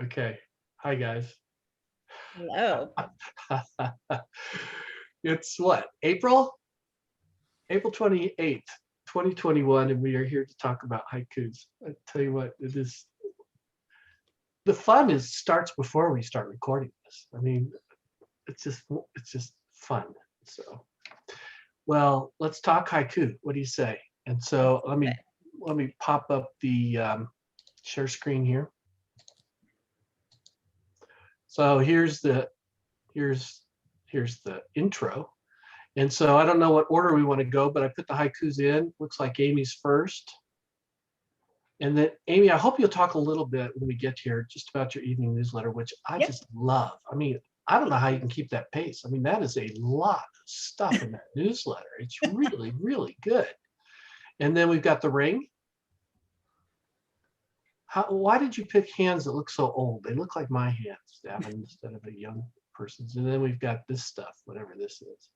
Okay. Hi, guys. Hello. It's what? April 28th, 2021, and we are here to talk about haikus. I tell you what, it is the fun is starts before we start recording this. I mean, it's just fun. So, well, let's talk haiku. What do you say? And so let me pop up the share screen here. So here's here's the intro. And so I don't know what order we want to go, but I put the haikus in. Looks like Amy's first. And then Amy, I hope you'll talk a little bit when we get here just about your evening newsletter, which I Yep. just love. I mean, I don't know how you can keep that pace. I mean, that is a lot of stuff in that newsletter. It's really, really good. And then we've got the ring. Why did you pick hands that look so old? They look like my hands, Davin, instead of a young person's. And then we've got this stuff, whatever this is.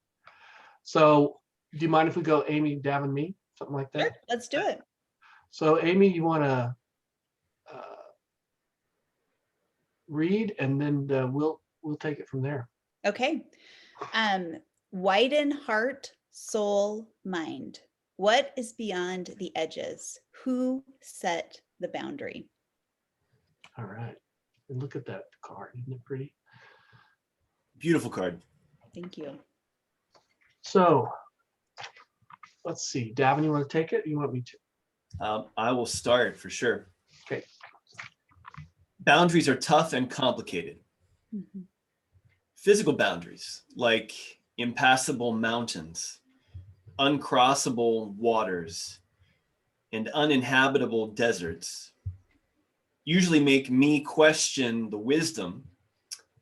So do you mind if we go Amy, Davin, me? Something like Sure. that? Let's do it. So Amy, you want to read, and then we'll take it from there. Okay. Widen heart, soul, mind. What is beyond the edges? Who set the boundary? All right. And look at that card. Isn't it pretty? Beautiful card. Thank you. So let's see. Davin, you want to take it? You want me to? I will start for sure. Okay. Boundaries are tough and complicated. Mhm. Physical boundaries, like impassable mountains, uncrossable waters, and uninhabitable deserts, usually make me question the wisdom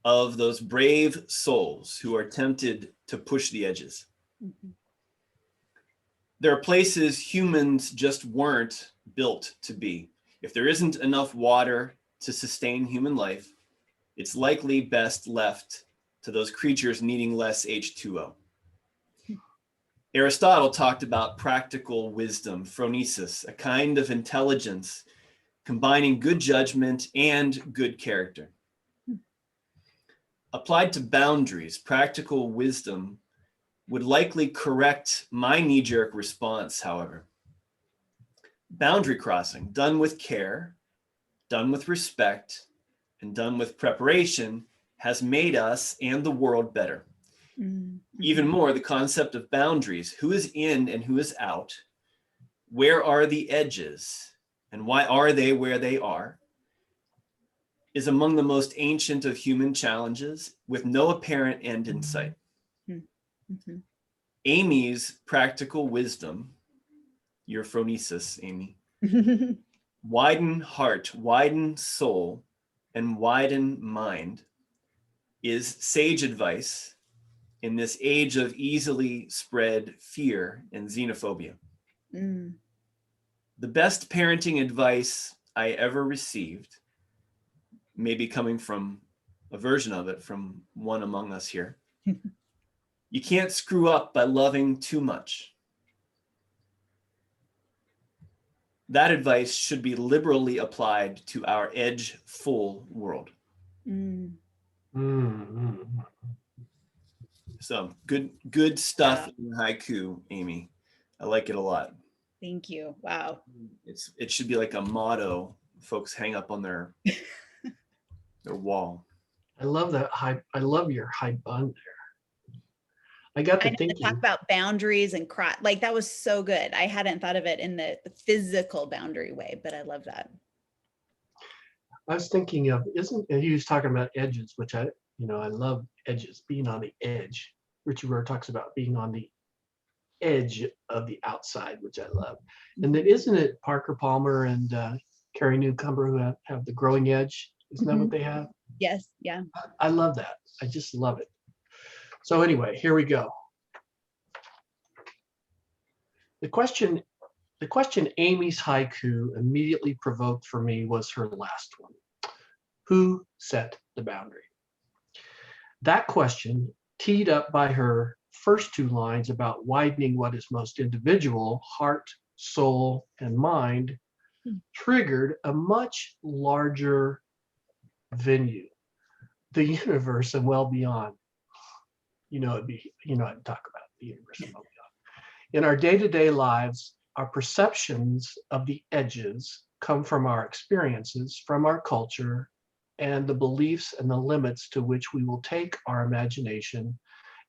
of those brave souls who are tempted to push the edges. Mhm. There are places humans just weren't built to be. If there isn't enough water to sustain human life, it's likely best left to those creatures needing less H2O. Aristotle talked about practical wisdom, phronesis, a kind of intelligence combining good judgment and good character. Applied to boundaries, practical wisdom would likely correct my knee-jerk response, however. Boundary crossing, done with care, done with respect, and done with preparation, has made us and the world better. Mhm. Even more, the concept of boundaries, who is in and who is out, where are the edges, and why are they where they are, is among the most ancient of human challenges with no apparent end in sight. Mhm. Amy's practical wisdom, your phronesis, Amy, widen heart, widen soul, and widen mind is sage advice in this age of easily spread fear and xenophobia. Mm. The best parenting advice I ever received, maybe coming from a version of it from one among us here. You can't screw up by loving too much. That advice should be liberally applied to our edge-full world. Mm. Mm-hmm. So good stuff Wow. in haiku, Amy. I like it a lot. Thank you. Wow. It should be like a motto folks hang up on their wall. I love that high. I love your high bun there. I got I to know to talk thinking. about boundaries and like that was so good. I hadn't thought of it in the physical boundary way, but I love that. I was thinking of and he was talking about edges, which I love edges, being on the edge. Richie Rohr talks about being on the edge of the outside, which I love. And then isn't it Parker Palmer and Carrie Newcomer who have the growing edge? Isn't that what they have? Yes. Yeah. I love that. I just love it. So anyway, here we go. The question Amy's haiku immediately provoked for me was her last one. Who set the boundary? That question, teed up by her first two lines about widening what is most individual, heart, soul, and mind, triggered a much larger venue, the universe and well beyond. I'd talk about the universe and well beyond. In our day-to-day lives, our perceptions of the edges come from our experiences, from our culture, and the beliefs and the limits to which we will take our imagination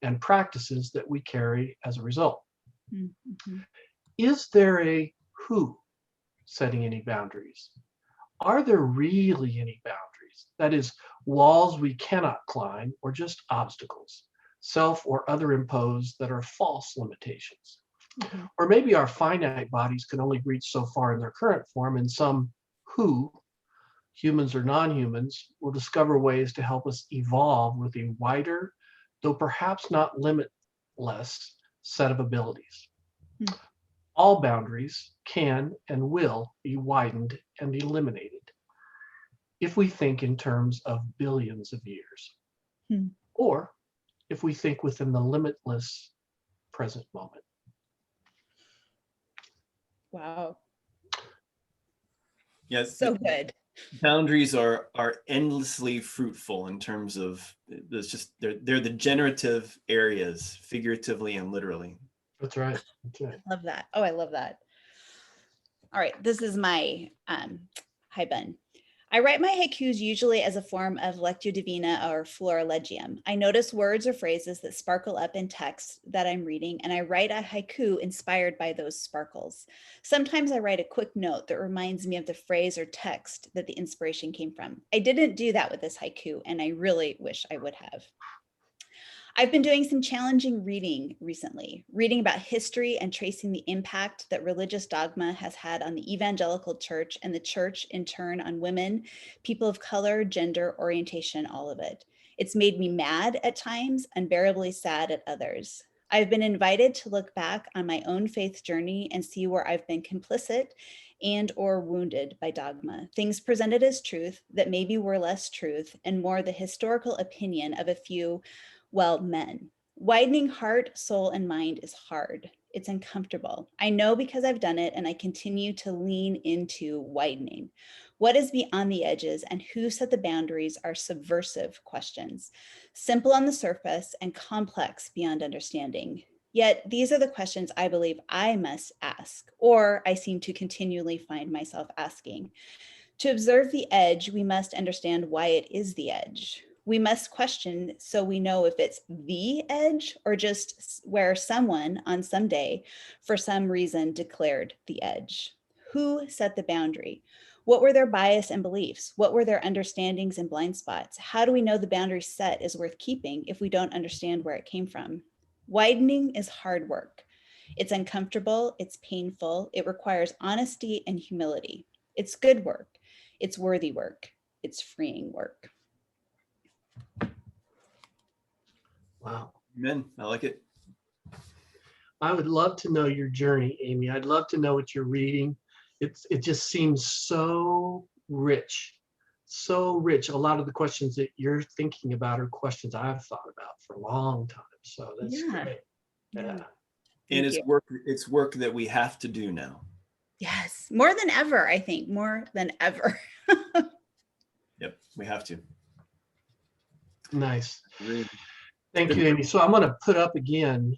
and practices that we carry as a result. Mm-hmm. Is there a who setting any boundaries? Are there really any boundaries? That is, walls we cannot climb or just obstacles, self or other imposed that are false limitations. Mm-hmm. Or maybe our finite bodies can only reach so far in their current form, and some who, humans or non-humans, will discover ways to help us evolve with a wider, though perhaps not limitless, set of abilities. Hmm. All boundaries can and will be widened and eliminated if we think in terms of billions of years, Hmm. or if we think within the limitless present moment. Wow. Yes, So good. boundaries are endlessly fruitful in terms of they're the generative areas, figuratively and literally. That's right. That's right. Love that. Oh, I love that. All right, this is my hi Ben. I write my haikus usually as a form of lectio divina or florilegium. I notice words or phrases that sparkle up in text that I'm reading, and I write a haiku inspired by those sparkles. Sometimes I write a quick note that reminds me of the phrase or text that the inspiration came from. I didn't do that with this haiku, and I really wish I would have. I've been doing some challenging reading recently, reading about history and tracing the impact that religious dogma has had on the evangelical church and the church in turn on women, people of color, gender, orientation, all of it. It's made me mad at times, unbearably sad at others. I've been invited to look back on my own faith journey and see where I've been complicit and or wounded by dogma, things presented as truth that maybe were less truth and more the historical opinion of a few men. Widening heart, soul, and mind is hard. It's uncomfortable. I know because I've done it, and I continue to lean into widening. What is beyond the edges and who set the boundaries are subversive questions, simple on the surface and complex beyond understanding. Yet these are the questions I believe I must ask, or I seem to continually find myself asking. To observe the edge, we must understand why it is the edge. We must question so we know if it's the edge or just where someone on some day, for some reason, declared the edge. Who set the boundary? What were their bias and beliefs? What were their understandings and blind spots? How do we know the boundary set is worth keeping if we don't understand where it came from? Widening is hard work. It's uncomfortable, it's painful, it requires honesty and humility. It's good work. It's worthy work. It's freeing work. Wow. Amen. I like it. I would love to know your journey, Amy. I'd love to know what you're reading. It just seems so rich, so rich. A lot of the questions that you're thinking about are questions I've thought about for a long time. So that's great. Yeah. And Thank it's work that we have to do now. Yes, more than ever, I think, more than ever. Yep, we have to. Nice. Agreed. Thank you, Amy. So I'm going to put up again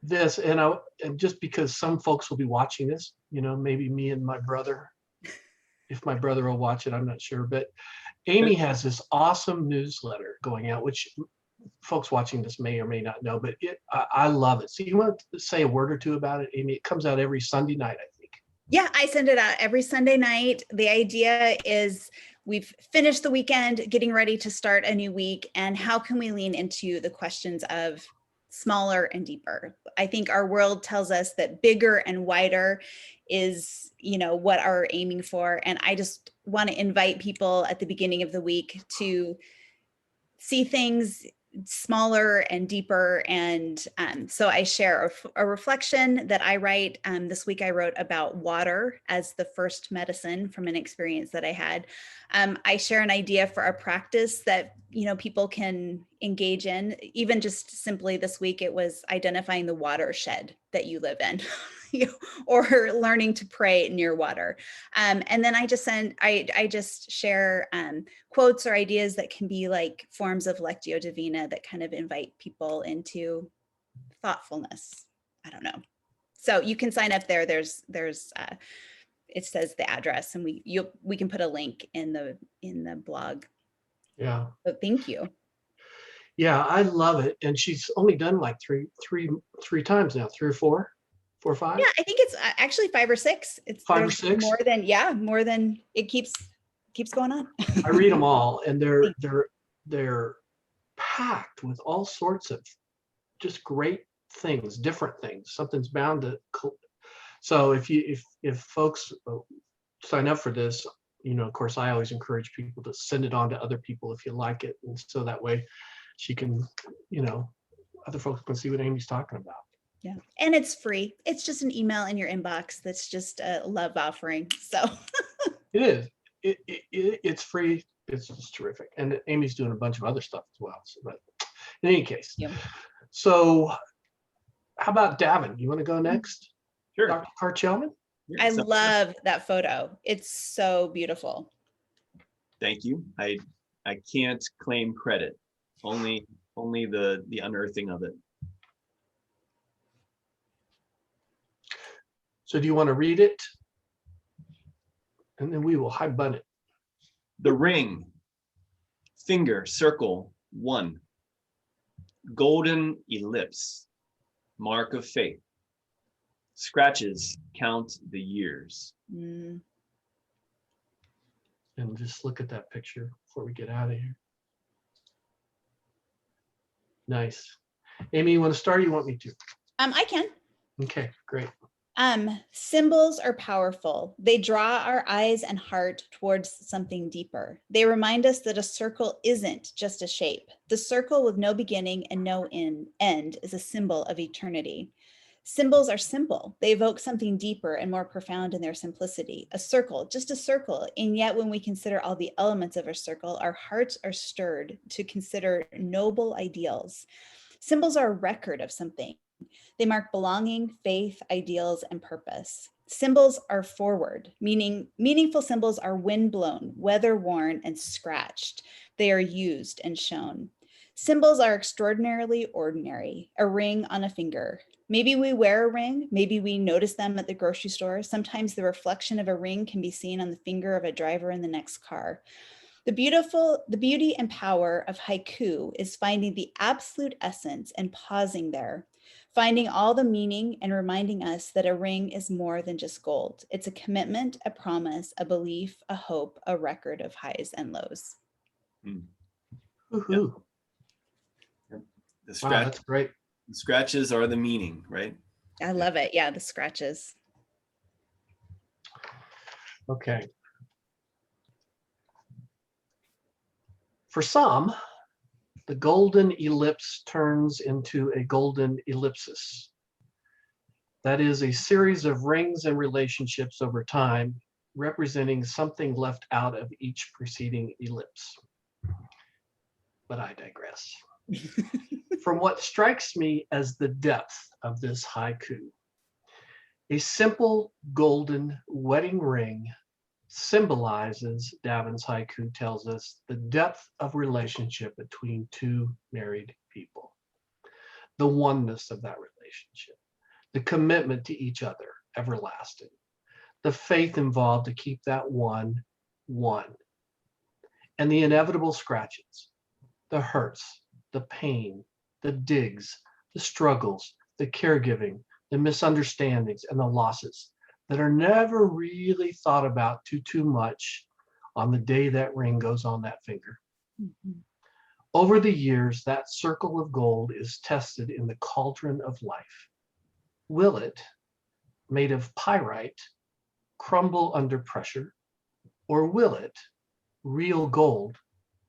this, and just because some folks will be watching this, maybe me and my brother, if my brother will watch it, I'm not sure. But Amy has this awesome newsletter going out, which folks watching this may or may not know, but I love it. So you want to say a word or two about it, Amy? It comes out every Sunday night, I think. Yeah, I send it out every Sunday night. The idea is we've finished the weekend, getting ready to start a new week, and how can we lean into the questions of smaller and deeper? I think our world tells us that bigger and wider is, what we're aiming for. And I just want to invite people at the beginning of the week to see things smaller and deeper. And so I share a reflection that I write. This week I wrote about water as the first medicine from an experience that I had. I share an idea for a practice that people can engage in. Even just simply this week, it was identifying the watershed that you live in. or learning to pray near water. And then I just share quotes or ideas that can be like forms of Lectio Divina that kind of invite people into thoughtfulness. I don't know. So you can sign up there. There's it says the address, and we can put a link in the blog. Yeah. But thank you. Yeah, I love it. And she's only done like three times now, 3 or 4 or 5. Yeah, I think it's actually 5 or 6. It's 5 or there's 6. more than it keeps going on. I read them all, and they're packed with all sorts of just great things, different things. Something's bound to. So if folks sign up for this, of course, I always encourage people to send it on to other people if you like it, and so that way she can, other folks can see what Amy's talking about. Yeah, and it's free. It's just an email in your inbox. That's just a love offering. So It is. It's free. It's just terrific, and Amy's doing a bunch of other stuff as well. So, but in any case, yeah. So how about Davin? You want to go next? Sure. Dr. Karchelman? I love that photo. It's so beautiful. Thank you. I can't claim credit. Only the unearthing of it. So do you want to read it? And then we will bun it. The ring, finger, circle, 1. Golden ellipse, mark of faith. Scratches count the years. Mm. And just look at that picture before we get out of here. Nice. Amy, you want to start or you want me to? I can. Okay, great. Symbols are powerful. They draw our eyes and heart towards something deeper. They remind us that a circle isn't just a shape. The circle with no beginning and no end is a symbol of eternity. Symbols are simple. They evoke something deeper and more profound in their simplicity. A circle, just a circle. And yet when we consider all the elements of a circle, our hearts are stirred to consider noble ideals. Symbols are a record of something. They mark belonging, faith, ideals, and purpose. Symbols are forward, meaning meaningful symbols are windblown, weather-worn, and scratched. They are used and shown. Symbols are extraordinarily ordinary, a ring on a finger. Maybe we wear a ring, maybe we notice them at the grocery store. Sometimes the reflection of a ring can be seen on the finger of a driver in the next car. The beauty and power of haiku is finding the absolute essence and pausing there, finding all the meaning and reminding us that a ring is more than just gold. It's a commitment, a promise, a belief, a hope, a record of highs and lows. Woohoo. Wow, that's great. The scratches are the meaning, right? I love it. Yeah, the scratches. Okay. For some, the golden ellipse turns into a golden ellipsis. That is a series of rings and relationships over time, representing something left out of each preceding ellipse. But I digress. From what strikes me as the depth of this haiku, a simple golden wedding ring symbolizes, Davin's haiku tells us, the depth of relationship between two married people, the oneness of that relationship, the commitment to each other, everlasting, the faith involved to keep that one, and the inevitable scratches, the hurts, the pain, the digs, the struggles, the caregiving, the misunderstandings, and the losses that are never really thought about too much on the day that ring goes on that finger. Mm-hmm. Over the years, that circle of gold is tested in the cauldron of life. Will it, made of pyrite, crumble under pressure, or will it, real gold,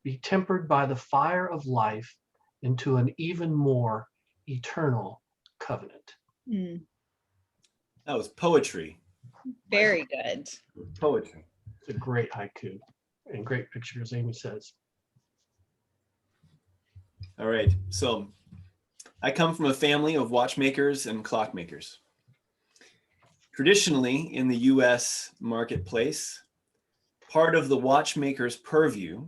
be tempered by the fire of life into an even more eternal covenant? Mm. That was poetry. Very good. Poetry. It's a great haiku and great picture, as Amy says. All right. So I come from a family of watchmakers and clockmakers. Traditionally, in the US marketplace, part of the watchmaker's purview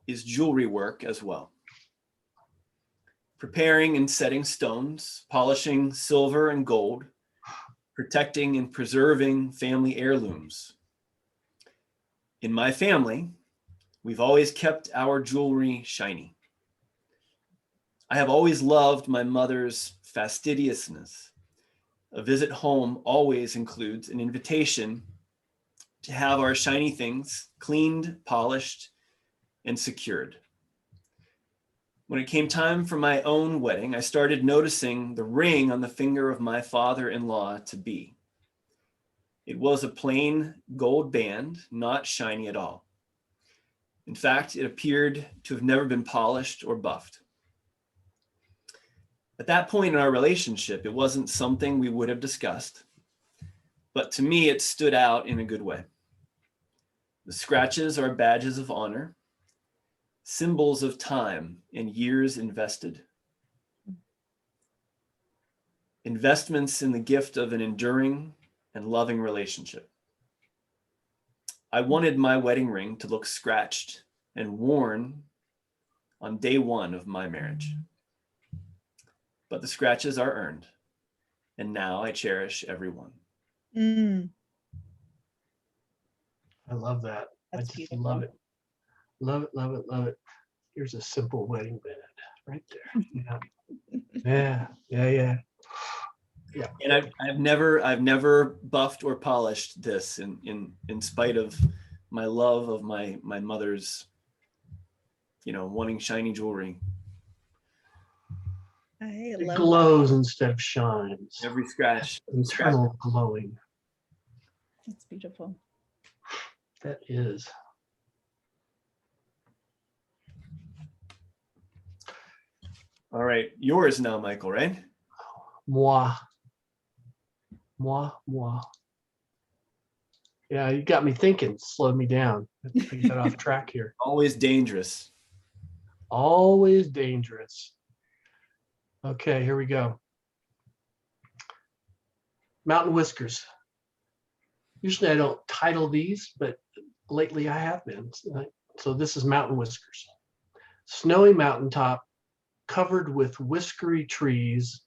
is jewelry work as well. Preparing and setting stones, polishing silver and gold, protecting and preserving family heirlooms. In my family, we've always kept our jewelry shiny. I have always loved my mother's fastidiousness. A visit home always includes an invitation to have our shiny things cleaned, polished, and secured. When it came time for my own wedding, I started noticing the ring on the finger of my father-in-law to be. It was a plain gold band, not shiny at all. In fact, it appeared to have never been polished or buffed. At that point in our relationship, it wasn't something we would have discussed, but to me, it stood out in a good way. The scratches are badges of honor, symbols of time and years invested. Investments in the gift of an enduring and loving relationship. I wanted my wedding ring to look scratched and worn on day one of my marriage. But the scratches are earned, and now I cherish every one. Mm, I love that. I that's just beautiful. love it. Love it, love it, love it. Here's a simple wedding band right there. Yeah, yeah, yeah, yeah. And I've never buffed or polished this in spite of my love of my mother's, wanting shiny jewelry. I It love glows instead of shines. Every scratch. Internal glowing. that. That's beautiful. That is. All right, yours now, Michael, right? Moi. Moi, moi. Yeah, you got me thinking, slowed me down. I got off track here. Always dangerous. Always dangerous. Okay, here we go. Mountain whiskers. Usually I don't title these, but lately I have been. So this is mountain whiskers. Snowy mountaintop covered with whiskery trees.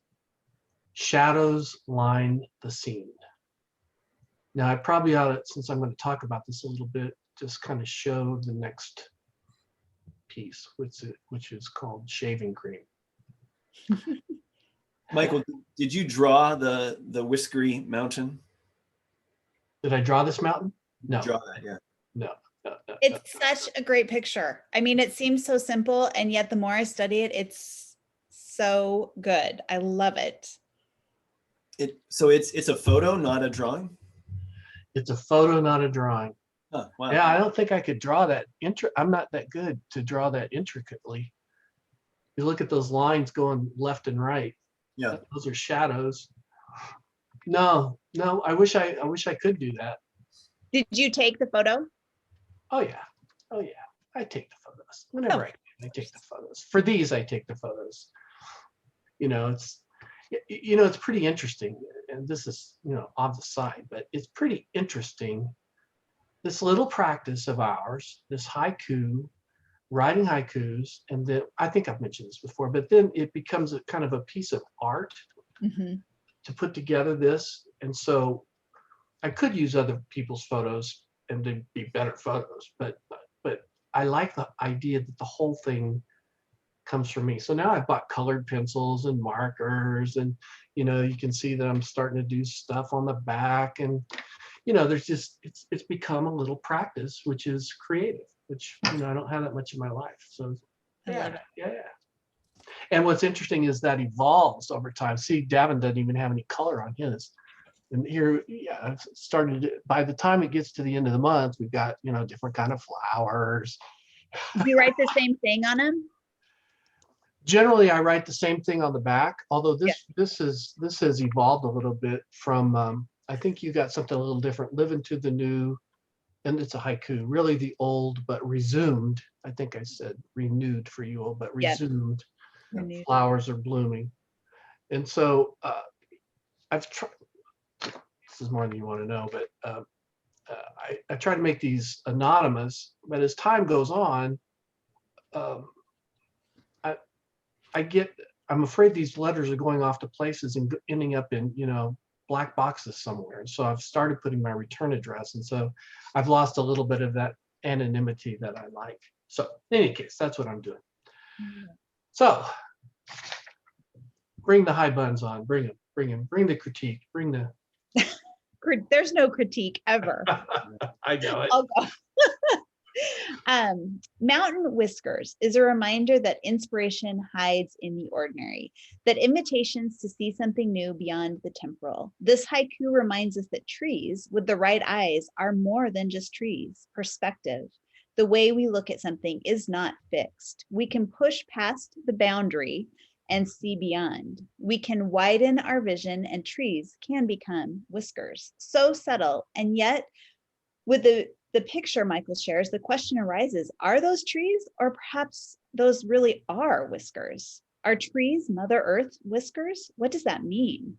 Shadows line the scene. Now I probably ought to, since I'm going to talk about this a little bit, just kind of show the next piece, which is called shaving cream. Michael, did you draw the whiskery mountain? Did I draw this mountain? No. Draw that, yeah. No. It's such a great picture. I mean, it seems so simple, and yet the more I study it, it's so good. I love it. So it's a photo, not a drawing? It's a photo, not a drawing. Huh, wow. Yeah, I don't think I could draw that. I'm not that good to draw that intricately. You look at those lines going left and right. Yeah. Those are shadows. No, I wish I could do that. Did you take the photo? Oh yeah. I take the photos whenever I can. I take the photos. For these, I take the photos. It's pretty interesting, and this is on the side, but it's pretty interesting. This little practice of ours, this haiku, writing haikus, and then I think I've mentioned this before, but then it becomes a kind of a piece of art to put together this, and so I could use other people's photos and they'd be better photos, but I like the idea that the whole thing comes from me. So now I bought colored pencils and markers, and you can see that I'm starting to do stuff on the back, and there's just it's become a little practice, which is creative, which I don't have that much in my life. So I love it. yeah. And what's interesting is that evolves over time. See, Davin doesn't even have any color on his. And here, yeah, I've started. By the time it gets to the end of the month, we've got different kind of flowers. Did you write the same thing on them? Generally, I write the same thing on the back. Although this has evolved a little bit from. I think you got something a little different. Live into the new, and it's a haiku. Really, the old but resumed. I think I said renewed for you all, but resumed. Renewed. Flowers are blooming, and so I've tried. this is more than you want to know, but I try to make these anonymous, but as time goes on, um, I'm afraid these letters are going off to places and ending up in, black boxes somewhere. And so I've started putting my return address. And so I've lost a little bit of that anonymity that I like. So in any case, that's what I'm doing. So bring the high buns on, bring them, bring the critique, bring the. There's no critique ever. I know it. I'll go. Mountain whiskers is a reminder that inspiration hides in the ordinary, that invitations to see something new beyond the temporal. This haiku reminds us that trees with the right eyes are more than just trees. Perspective. The way we look at something is not fixed. We can push past the boundary and see beyond. We can widen our vision, and trees can become whiskers. So subtle, and yet with the picture Michael shares, the question arises, are those trees, or perhaps those really are whiskers? Are trees Mother Earth whiskers? What does that mean?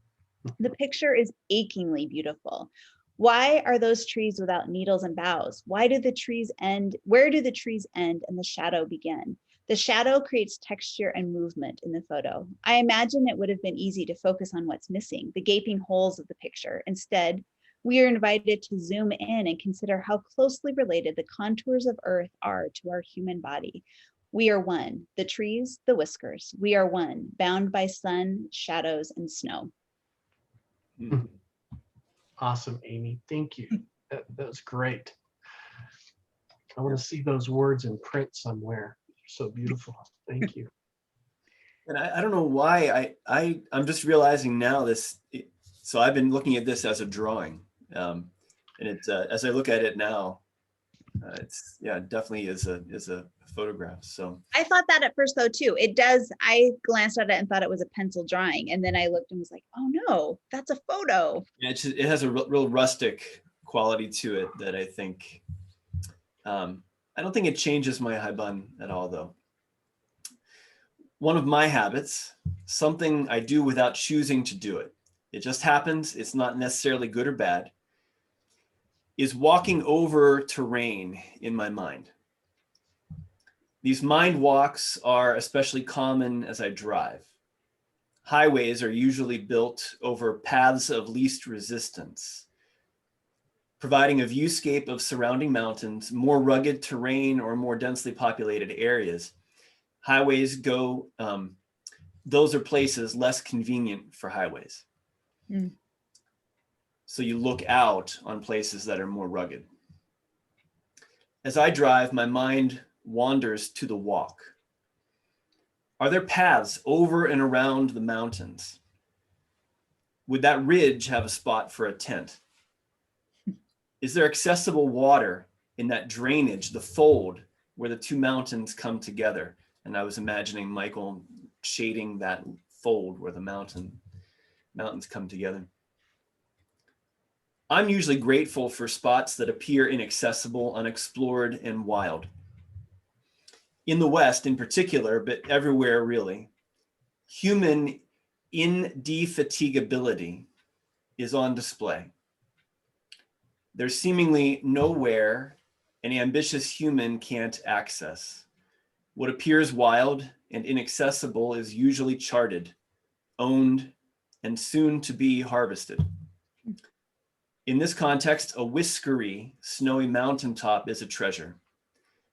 The picture is achingly beautiful. Why are those trees without needles and boughs? Why do the trees end? Where do the trees end and the shadow begin? The shadow creates texture and movement in the photo. I imagine it would have been easy to focus on what's missing, the gaping holes of the picture. Instead, we are invited to zoom in and consider how closely related the contours of Earth are to our human body. We are one, the trees, the whiskers. We are one, bound by sun, shadows, and snow. Awesome, Amy. Thank you. That was great. I want to see those words in print somewhere. They're so beautiful. Thank you. And I don't know why I'm just realizing now so I've been looking at this as a drawing. And it's as I look at it now, definitely is a photograph. So I thought that at first though too. It does. I glanced at it and thought it was a pencil drawing, and then I looked and was like, "Oh no, that's a photo." yeah, it has a real rustic quality to it that I think. I don't think it changes my haibun at all, though. One of my habits, something I do without choosing to do it. It just happens. It's not necessarily good or bad. Is walking over terrain in my mind. These mind walks are especially common as I drive. Highways are usually built over paths of least resistance, providing a viewscape of surrounding mountains, more rugged terrain, or more densely populated areas. Highways those are places less convenient for highways. Mm. So you look out on places that are more rugged. As I drive, my mind wanders to the walk. Are there paths over and around the mountains? Would that ridge have a spot for a tent? Is there accessible water in that drainage, the fold where the two mountains come together? And I was imagining Michael shading that fold where the mountains come together. I'm usually grateful for spots that appear inaccessible, unexplored, and wild. In the West in particular, but everywhere really, human indefatigability is on display. There's seemingly nowhere an ambitious human can't access. What appears wild and inaccessible is usually charted, owned, and soon to be harvested. In this context, a whiskery, snowy mountaintop is a treasure.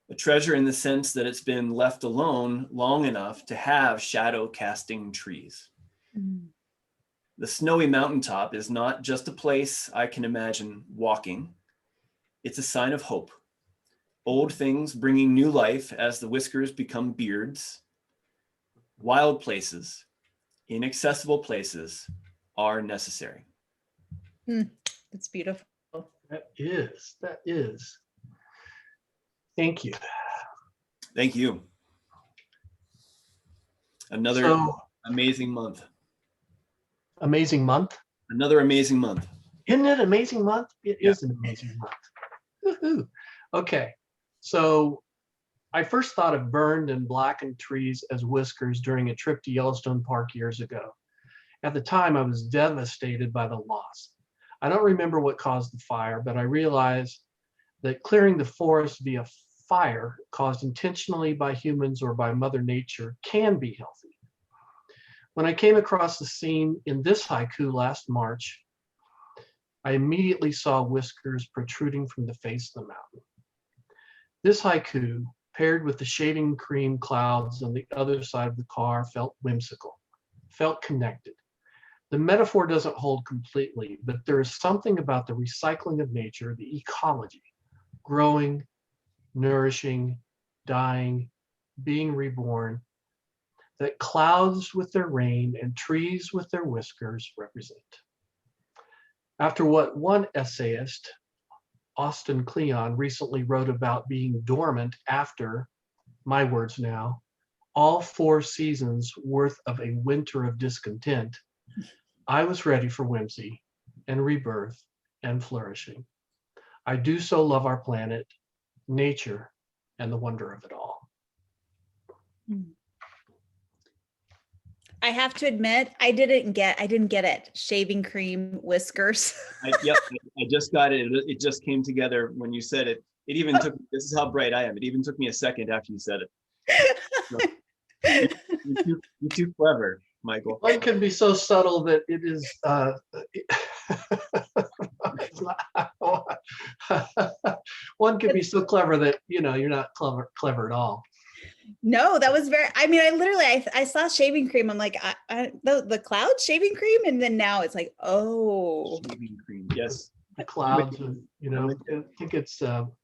A treasure in the sense that it's been left alone long enough to have shadow-casting trees. Mm. The snowy mountaintop is not just a place I can imagine walking. It's a sign of hope. Old things bringing new life as the whiskers become beards. Wild places, inaccessible places are necessary. That's beautiful. That is. Thank you. Thank you. Another amazing month. Amazing month. Another amazing month. Isn't it amazing month? It is an amazing month. Woohoo. Okay. So I first thought of burned and blackened trees as whiskers during a trip to Yellowstone Park years ago. At the time, I was devastated by the loss. I don't remember what caused the fire, but I realized that clearing the forest via fire caused intentionally by humans or by Mother Nature can be healthy. When I came across the scene in this haiku last March, I immediately saw whiskers protruding from the face of the mountain. This haiku, paired with the shaving cream clouds on the other side of the car, felt whimsical, felt connected. The metaphor doesn't hold completely, but there is something about the recycling of nature, the ecology, growing, nourishing, dying, being reborn, that clouds with their rain and trees with their whiskers represent. After what one essayist, Austin Kleon, recently wrote about being dormant after, my words now, all 4 seasons worth of a winter of discontent, I was ready for whimsy and rebirth and flourishing. I do so love our planet, nature, and the wonder of it all. I have to admit, I didn't get it. Shaving cream, whiskers. Yep, I just got it. It just came together when you said it. It even took, this is how bright I am. It even took me a second after you said it. So, you're too clever, Michael. One can be so subtle that it is, one can be so clever that, you know, you're not clever at all. No, that was very, I mean, I literally, I saw shaving cream. I'm like, the cloud shaving cream. And then now it's like, oh. Shaving cream, yes. The clouds, of, you know, I think it's not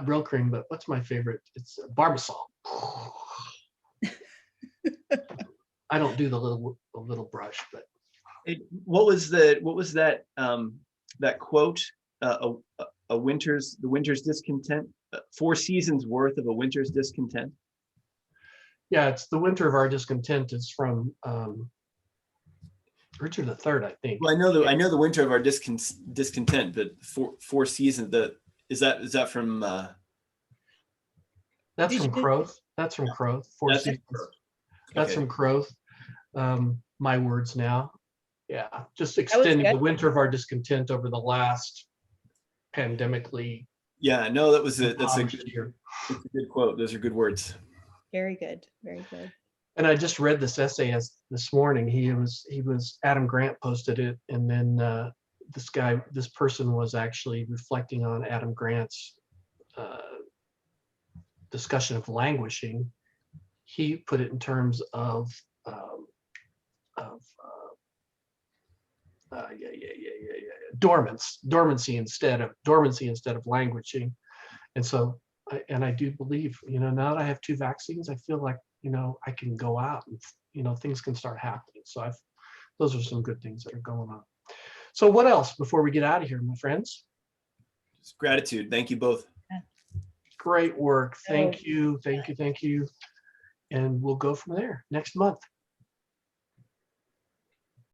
Brill cream, but what's my favorite? It's Barbasol. I don't do the little brush, but What was that that quote? The winter's discontent. 4 seasons worth of a winter's discontent. yeah, it's the winter of our discontent. It's from Richard III, I think. Well, I know the winter of our discontent, but 4 seasons. Is that from? That's from Croth. That's from Croth. 4 seasons. That's Okay. from Croth. My words now. Yeah, just extending the winter of our discontent over the last pandemically. Yeah, no, that's a year. It's a good quote. Those are good words. Very good. Very good. And I just read this essay this morning. He was Adam Grant posted it, and then this person was actually reflecting on Adam Grant's discussion of languishing. He put it in terms of dormancy instead of languishing. And so I do believe, you know, now that I have 2 vaccines, I feel like, you know, I can go out and, you know, things can start happening. So those are some good things that are going on. So what else before we get out of here, my friends? Just gratitude. Thank you both. Great work. Thank you. And we'll go from there next month.